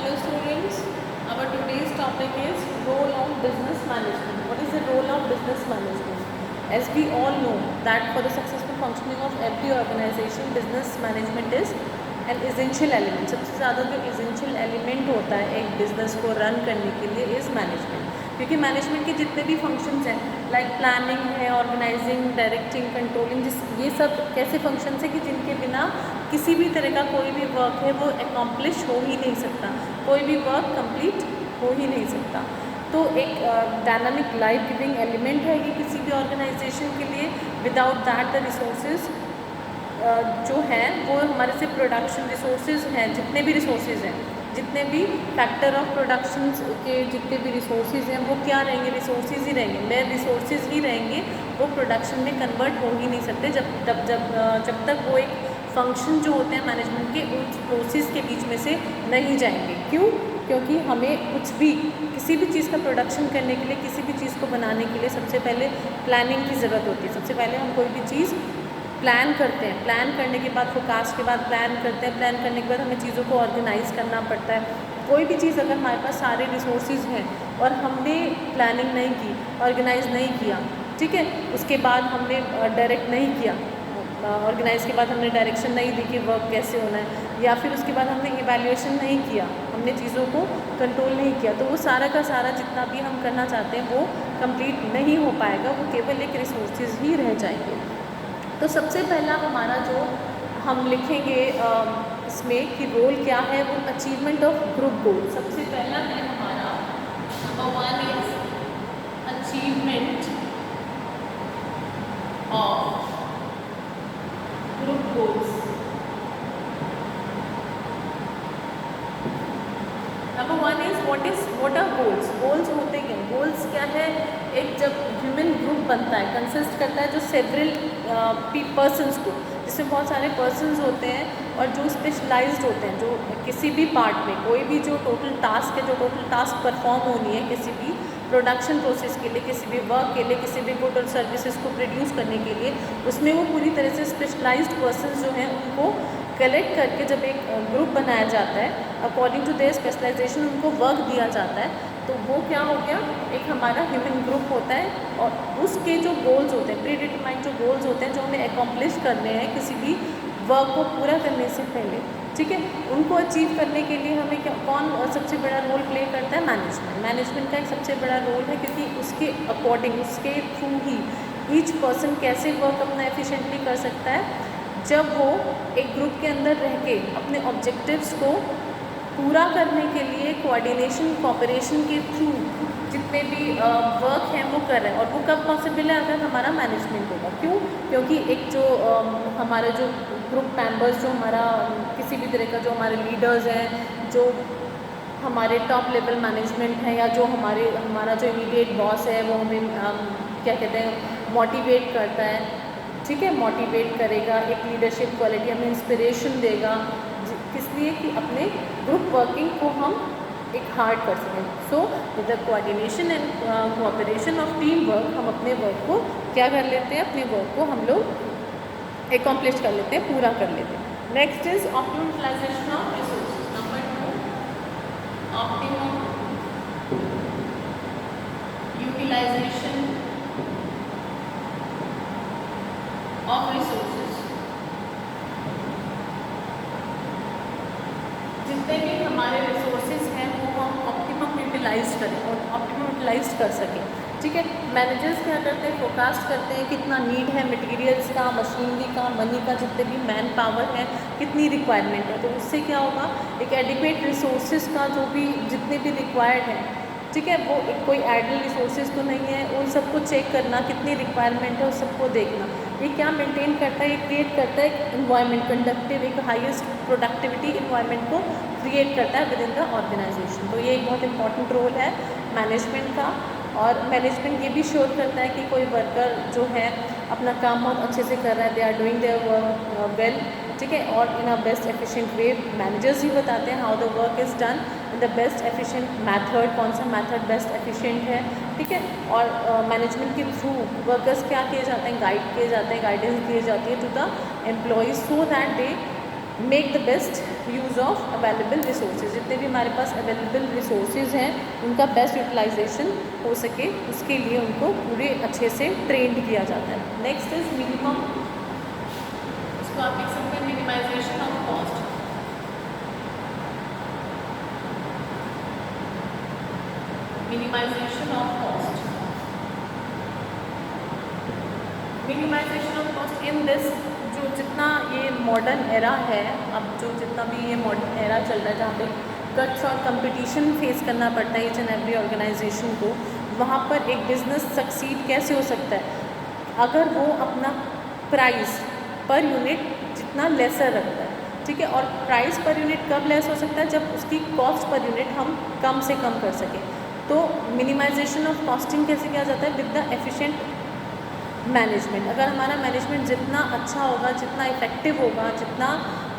Hello students, our today's topic is role of business management. What is the role of business management? As we all know that for the successful functioning of every organization, business management is an essential element. सबसे ज़्यादा जो essential element होता है एक business को run करने के लिए is management. क्योंकि मैनेजमेंट के जितने भी फंक्शंस हैं लाइक प्लानिंग है, ऑर्गेनाइजिंग, डायरेक्टिंग, कंट्रोलिंग, ये सब कैसे फंक्शंस हैं कि जिनके बिना किसी भी तरह का कोई भी वर्क है वो एकम्प्लिश हो ही नहीं सकता, कोई भी वर्क कंप्लीट हो ही नहीं सकता. तो एक डायनामिक लाइफ गिविंग एलिमेंट है ये किसी भी ऑर्गेनाइजेशन के लिए. विदाउट दैट द रिसोर्सेज जो हैं वो हमारे से प्रोडक्शन रिसोर्सेज हैं, जितने भी रिसोर्सेज हैं, जितने भी फैक्टर ऑफ प्रोडक्शन के जितने भी रिसोर्सेज हैं वो क्या रहेंगे, रिसोर्सेज ही रहेंगे, मेरे रिसोर्सेज ही रहेंगे, वो प्रोडक्शन में कन्वर्ट हो ही नहीं सकते जब तक वो एक फंक्शन जो होते हैं मैनेजमेंट के उस प्रोसेस के बीच में से नहीं जाएंगे. क्यों? क्योंकि हमें कुछ भी किसी भी चीज़ का प्रोडक्शन करने के लिए, किसी भी चीज़ को बनाने के लिए सबसे पहले प्लानिंग की ज़रूरत होती है. सबसे पहले हम कोई भी चीज़ प्लान करते हैं, प्लान करने के बाद फोरकास्ट के बाद प्लान करते हैं, प्लान करने के बाद हमें चीज़ों को ऑर्गेनाइज़ करना पड़ता है. कोई भी चीज़ अगर हमारे पास सारे रिसोर्सेज हैं और हमने प्लानिंग नहीं की, ऑर्गेनाइज नहीं किया, ठीक है, उसके बाद हमने डायरेक्ट नहीं किया, ऑर्गेनाइज के बाद हमने डायरेक्शन नहीं दी कि वर्क कैसे होना है, या फिर उसके बाद हमने इवैल्यूएशन नहीं किया, हमने चीज़ों को कंट्रोल नहीं किया, तो वो सारा का सारा जितना भी हम करना चाहते हैं वो कंप्लीट नहीं हो पाएगा, वो केवल एक रिसोर्सेज ही रह जाएंगे. तो सबसे पहला हमारा जो हम लिखेंगे इसमें कि रोल क्या है, वो अचीवमेंट ऑफ ग्रुप गोल. सबसे पहला है हमारा number 1 is achievement of group goals. Number 1 is what are goals. Goals होते हैं, गोल्स क्या है, एक जब ह्यूमन ग्रुप बनता है, कंसिस्ट करता है जो सेवरल पर्सन्स को, जिसमें बहुत सारे पर्सन्स होते हैं और जो स्पेशलाइज्ड होते हैं, जो किसी भी पार्ट में कोई भी जो टोटल टास्क है, जो टोटल टास्क परफॉर्म होनी है किसी भी प्रोडक्शन प्रोसेस के लिए, किसी भी वर्क के लिए, किसी भी गुड और सर्विसेज को प्रोड्यूस करने के लिए, उसमें वो पूरी तरह से स्पेशलाइज्ड पर्सन्स जो हैं उनको कलेक्ट करके जब एक ग्रुप बनाया जाता है, अकॉर्डिंग टू देयर स्पेशलाइजेशन उनको वर्क दिया जाता है, तो वो क्या हो गया, एक हमारा ह्यूमन ग्रुप होता है. और उसके जो गोल्स होते हैं, प्री डिटरमाइंड जो गोल्स होते हैं, जो हमें एकम्प्लिश करने हैं किसी भी वर्क को पूरा करने से पहले, ठीक है, उनको अचीव करने के लिए हमें कौन सबसे बड़ा रोल प्ले करता है, मैनेजमेंट. मैनेजमेंट का एक सबसे बड़ा रोल है, क्योंकि उसके अकॉर्डिंग, उसके थ्रू ही ईच पर्सन कैसे वर्क अपना एफिशिएंटली कर सकता है, जब वो एक ग्रुप के अंदर रह के अपने ऑब्जेक्टिव्स को पूरा करने के लिए कोऑर्डिनेशन, कोऑपरेशन के थ्रू जितने भी वर्क हैं वो कर रहे हैं. और वो कब पॉसिबल है, अगर हमारा मैनेजमेंट होगा. क्यों? क्योंकि एक जो हमारे जो ग्रुप मेंबर्स, जो हमारा किसी भी तरह का जो हमारे लीडर्स हैं, जो हमारे टॉप लेवल मैनेजमेंट है, या जो हमारा जो इमीडिएट बॉस है, वो हमें क्या कहते हैं, मोटिवेट करता है, ठीक है, मोटिवेट करेगा, एक लीडरशिप क्वालिटी हमें इंस्पिरेशन देगा, किस लिए कि अपने ग्रुप वर्किंग को हम एक हार्ड कर सकें. So with the coordination and cooperation of team work हम अपने वर्क को क्या कर लेते हैं, अपने वर्क को हम लोग एकम्प्लिश कर लेते हैं, पूरा कर लेते हैं. Next is optimum utilisation of resources. Number 2 optimum utilisation of resources. जितने भी हमारे रिसोर्सेज हैं वो हम ऑप्टिमम यूटिलाइज करें और ऑप्टिमम यूटिलाइज कर सकें, ठीक है. मैनेजर्स क्या करते हैं, फोरकास्ट करते हैं कितना नीड है मटेरियल्स का, मशीनरी का, मनी का, जितने भी मैन पावर है, कितनी रिक्वायरमेंट है, तो उससे क्या होगा, एक एडिक्वेट रिसोर्सेज का जो भी जितने भी रिक्वायर्ड है, ठीक है, वो एक कोई आइडल रिसोर्सेज तो नहीं है, उन सबको चेक करना, कितनी रिक्वायरमेंट है उस सबको देखना, ये क्या मेंटेन करता है, ये क्रिएट करता है एक इन्वायरमेंट, कंडक्टिव, एक हाईएस्ट प्रोडक्टिविटी इन्वायरमेंट को क्रिएट करता है विद इन द ऑर्गेनाइजेशन. तो ये एक बहुत इंपॉर्टेंट रोल है मैनेजमेंट का. और मैनेजमेंट ये भी श्योर करता है कि कोई वर्कर जो है अपना काम बहुत अच्छे से कर रहा है, they are doing their work well, ठीक है, और in a best efficient way. Managers ही बताते हैं how the work is done in the best efficient method, कौन सा मैथड बेस्ट एफिशिएंट है, ठीक है. और मैनेजमेंट के थ्रू वर्कर्स क्या किए जाते हैं, गाइड किए जाते हैं, गाइडेंस दी जाती है to the employees, so that they make the best use of available resources, जितने भी हमारे पास अवेलेबल रिसोर्सेज हैं उनका बेस्ट यूटिलाइजेशन हो सके उसके लिए उनको पूरे अच्छे से ट्रेंड किया जाता है। नेक्स्ट इज मिनिमम, इसको आप लिख सकते हैं minimisation of cost. Minimisation of cost, minimisation of cost in this, जो जितना ये मॉडर्न एरा है, अब जो जितना भी ये मॉडर्न एरा चल रहा है जहाँ पे कट्स और कंपटीशन फेस करना पड़ता है ईच एंड एवरी ऑर्गेनाइजेशन को, वहाँ पर एक बिजनेस सक्सीड कैसे हो सकता है अगर वो अपना प्राइस पर यूनिट जितना लेसर रखता है, ठीक है। और प्राइस पर यूनिट कब लेस हो सकता है, जब उसकी कॉस्ट पर यूनिट हम कम से कम कर सकें। तो मिनिमाइजेशन ऑफ कॉस्टिंग कैसे किया जाता है, विद द एफिशिएंट मैनेजमेंट। अगर हमारा मैनेजमेंट जितना अच्छा होगा, जितना इफ़ेक्टिव होगा, जितना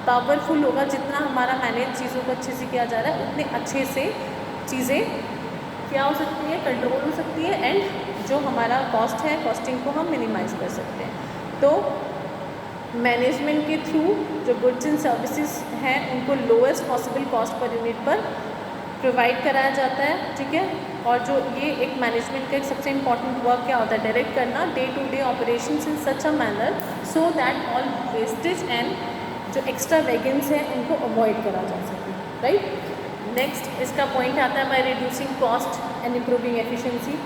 पावरफुल होगा, जितना हमारा मैनेज चीज़ों को अच्छे से किया जा रहा है, उतने अच्छे से चीज़ें क्या हो सकती है, कंट्रोल हो सकती है, एंड जो हमारा कॉस्ट है, कॉस्टिंग को हम मिनिमाइज़ कर सकते हैं। तो मैनेजमेंट के थ्रू जो गुड्स एंड सर्विसेज हैं उनको lowest possible cost per unit पर प्रोवाइड कराया जाता है, ठीक है। और जो ये एक मैनेजमेंट का एक सबसे इम्पॉर्टेंट वर्क क्या होता है, डायरेक्ट करना day to day operations in such a manner so that all wastage and जो एक्स्ट्रा वैगन्स हैं उनको अवॉइड करा जा सके, राइट। नेक्स्ट इसका पॉइंट आता है by reducing cost and improving efficiency.